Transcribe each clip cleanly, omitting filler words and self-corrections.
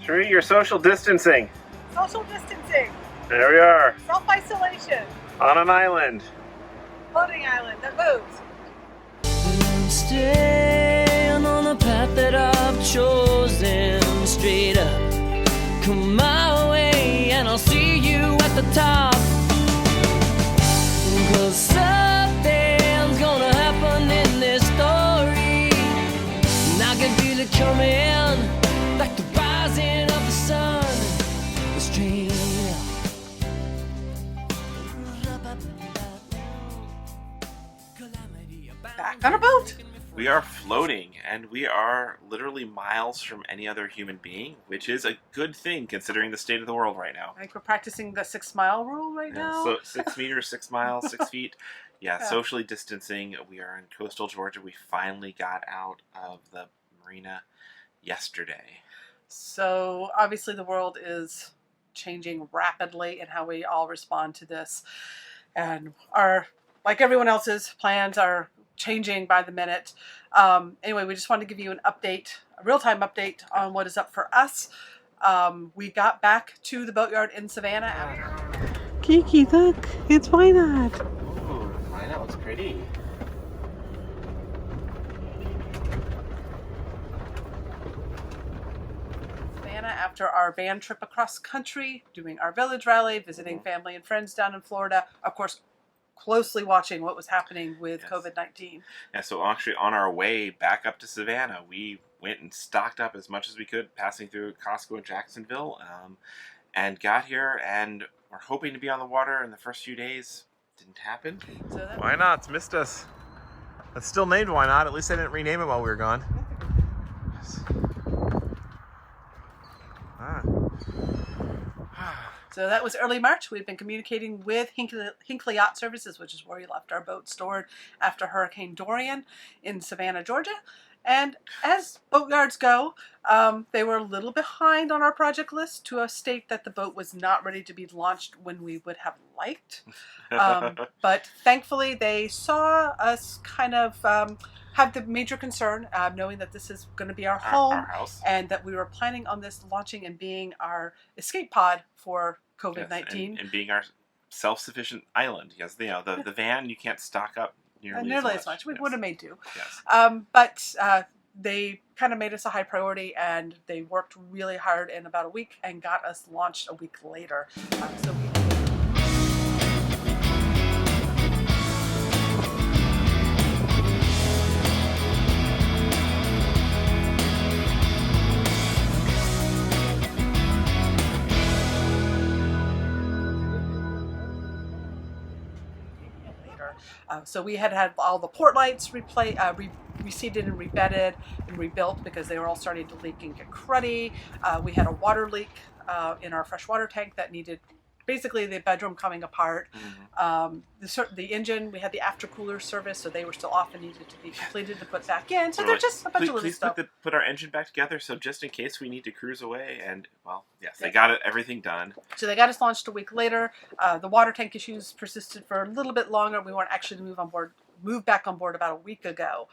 Cherie, you're social distancing. Social distancing. There we are. Self-isolation. On an island. Floating island that moves. I'm staying on the path that I've chosen. Straight up, come my way, and I'll see you at the top. 'Cause something's gonna happen in this story, and I can feel it coming, like the rising of the sun. Straight up. Back on a boat. We are floating, and we are literally miles from any other human being, which is a good thing considering the state of the world right now. I think we're practicing the 6 mile rule right now. So 6 meters, 6 miles, 6 feet. Yeah, Yeah. socially distancing. We are in coastal Georgia. We finally got out of the marina yesterday. So obviously the world is changing rapidly in how we all respond to this. And like everyone else's, plans are changing by the minute. Anyway, we just wanted to give you an update, a real-time update on what is up for us. We got back to the boatyard in Savannah. Kiki, look, it's why not? Ooh, I know, it's pretty. Savannah after our van trip across country, doing our village rally, visiting family and friends down in Florida. Of course, closely watching what was happening with COVID-19. Yeah, so actually on our way back up to Savannah, we went and stocked up as much as we could, passing through Costco in Jacksonville, and got here, and we're hoping to be on the water in the first few days. Didn't happen. So that Why Not's missed us. It's still named Why Not. At least I didn't rename it while we were gone. So that was early March. We've been communicating with Hinckley Yacht Services, which is where we left our boat stored after Hurricane Dorian in Savannah, Georgia. And as boatyards go, they were a little behind on our project list to a state that the boat was not ready to be launched when we would have liked. But thankfully, they saw us kind of have the major concern, knowing that this is going to be our home, Our house. and that we were planning on this launching and being our escape pod for COVID-19. Yes, and being our self-sufficient island. Because the van, you can't stock up nearly as much. We would have made do. Yes. But they kind of made us a high priority, and they worked really hard in about a week and got us launched a week later. So we had all the port lights reseated and rebedded and rebuilt because they were all starting to leak and get cruddy. We had a water leak in our freshwater tank that needed basically the bedroom coming apart. The engine, we had the after-cooler service, so they were still off and needed to be completed to put back in. So they're just a bunch of little stuff. Please put our engine back together, so just in case we need to cruise away. And, well, yes, they got everything done. So they got us launched a week later. The water tank issues persisted for a little bit longer. We weren't actually to move back on board about a week ago.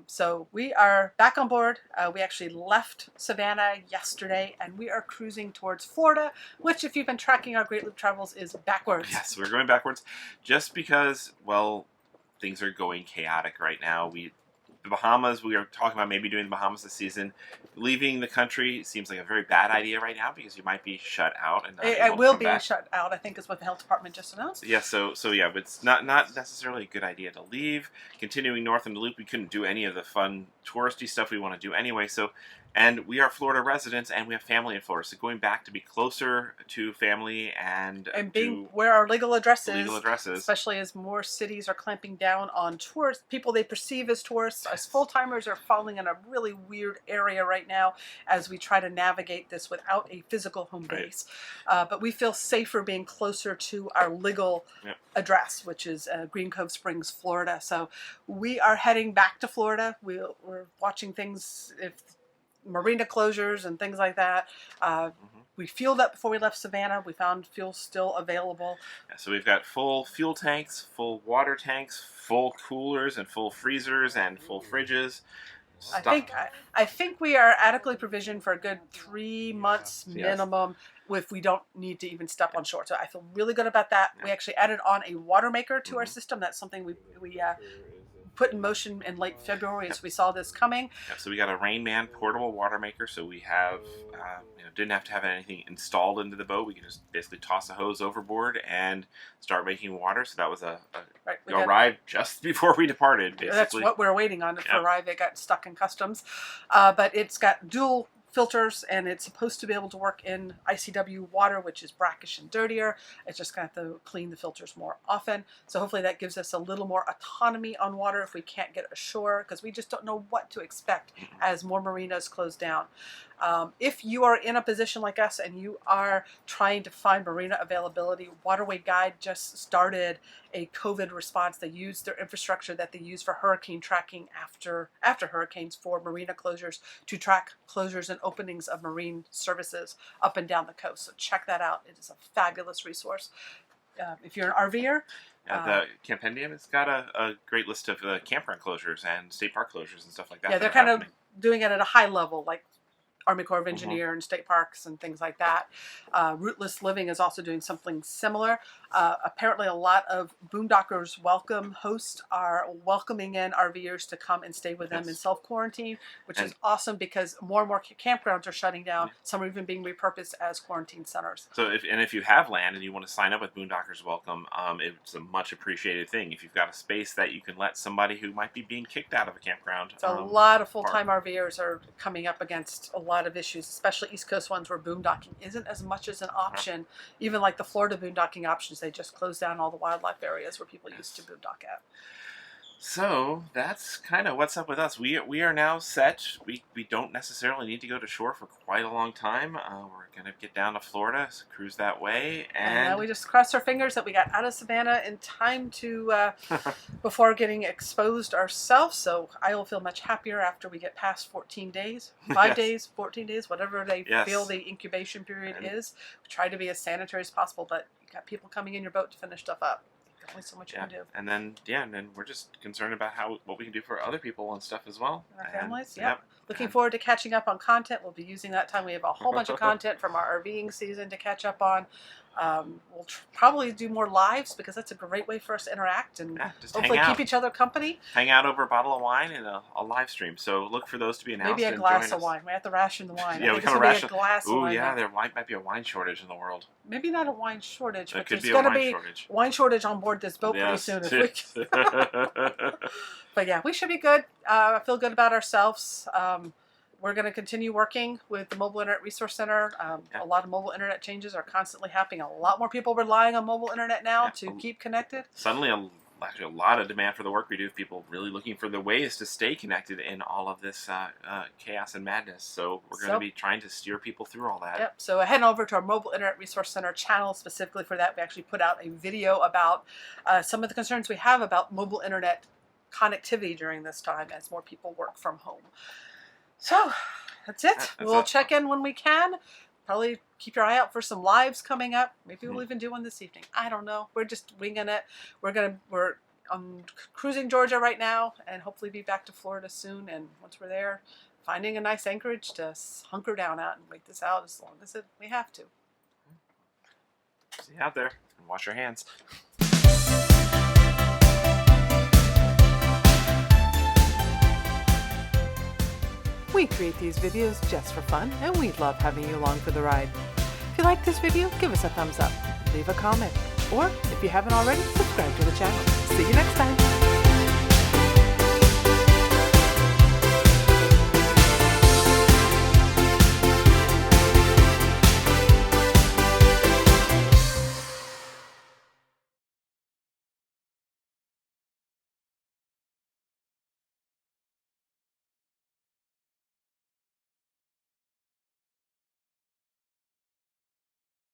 So we are back on board. We actually left Savannah yesterday, and we are cruising towards Florida, which, if you've been tracking our Great Loop Travels, is backwards. Yes, we're going backwards just because, well, things are going chaotic right now. The Bahamas, we are talking about maybe doing the Bahamas this season. Leaving the country seems like a very bad idea right now because you might be shut out. And it will be shut out, I think, is what the health department just announced. Yeah, so yeah, but it's not necessarily a good idea to leave. Continuing north in the loop, we couldn't do any of the fun touristy stuff we want to do anyway. And we are Florida residents, and we have family in Florida. So going back to be closer to family and being where our legal address is, especially as more cities are clamping down on tourists, people they perceive as tourists, as full-timers are falling in a really weird area right now as we try to navigate this without a physical home base. But we feel safer being closer to our legal address, which is Green Cove Springs, Florida. So we are heading back to Florida. We're watching things, if marina closures and things like that. We fueled up before we left Savannah. We found fuel still available. Yeah, so we've got full fuel tanks, full water tanks, full coolers and full freezers and full fridges. I think we are adequately provisioned for a good 3 months minimum if we don't need to even step on shore. So I feel really good about that. We actually added on a water maker to our system. That's something we put in motion in late February as we saw this coming. So we got a Rain Man portable water maker. So we have, didn't have to have anything installed into the boat. We can just basically toss a hose overboard and start making water. So that was arrived just before we departed, basically. That's what we're waiting on to arrive. It got stuck in customs. But it's got dual filters, and it's supposed to be able to work in ICW water, which is brackish and dirtier. It's just going to have to clean the filters more often. So hopefully that gives us a little more autonomy on water if we can't get ashore, because we just don't know what to expect as more marinas close down. If you are in a position like us and you are trying to find marina availability, Waterway Guide just started a COVID response. They used their infrastructure that they use for hurricane tracking after hurricanes for marina closures to track closures and openings of marine services up and down the coast. So check that out. It is a fabulous resource. If you're an RVer, the Campendium, it's got a great list of campground closures and state park closures and stuff like that. Yeah, they're kind of doing it at a high level, like Army Corps of Engineer and state parks and things like that. Rootless Living is also doing something similar. Apparently a lot of Boondockers Welcome hosts are welcoming in RVers to come and stay with them in self-quarantine, which is awesome because more and more campgrounds are shutting down. Some are even being repurposed as quarantine centers. So if you have land and you want to sign up with Boondockers Welcome, it's a much appreciated thing. If you've got a space that you can let somebody who might be being kicked out of a campground. So a lot of full-time RVers are coming up against a lot of issues, especially East Coast ones where boondocking isn't as much as an option. Even like the Florida boondocking options, they just closed down all the wildlife areas where people used to boondock at. So that's kind of what's up with us. We are now set. We don't necessarily need to go to shore for quite a long time. We're going to get down to Florida, cruise that way. And we just crossed our fingers that we got out of Savannah in time to before getting exposed ourselves. So I will feel much happier after we get past 14 days, 5 days, 14 days, whatever they feel the incubation period is. We try to be as sanitary as possible, but you got people coming in your boat to finish stuff up. Only so much you can do. And then we're just concerned about what we can do for other people and stuff as well. And our families, Looking forward to catching up on content. We'll be using that time. We have a whole bunch of content from our RVing season to catch up on. We'll probably do more lives because that's a great way for us to interact and hopefully keep each other company. Hang out over a bottle of wine and a live stream. So look for those to be announced. Maybe a glass of wine. We have to ration the wine. Yeah, we have to ration. A glass of wine. Yeah, there might be a wine shortage in the world. Maybe not a wine shortage, but there's going to be wine shortage on board this boat pretty soon. But yeah, we should be good. I feel good about ourselves. We're going to continue working with the Mobile Internet Resource Center. A lot of mobile internet changes are constantly happening. A lot more people relying on mobile internet now to keep connected. Suddenly, actually a lot of demand for the work we do. People really looking for the ways to stay connected in all of this chaos and madness. So we're going to be trying to steer people through all that. Yep. So head over to our Mobile Internet Resource Center channel specifically for that. We actually put out a video about some of the concerns we have about mobile internet connectivity during this time as more people work from home. So that's it. We'll check in when we can. Probably keep your eye out for some lives coming up. Maybe we'll even do one this evening. I don't know. We're just winging it. We're cruising Georgia right now and hopefully be back to Florida soon. And once we're there, finding a nice anchorage to hunker down at and wait this out as long as we have to. See you out there and wash your hands. We create these videos just for fun, and we love having you along for the ride. If you like this video, give us a thumbs up, leave a comment, or if you haven't already, subscribe to the channel. See you next time.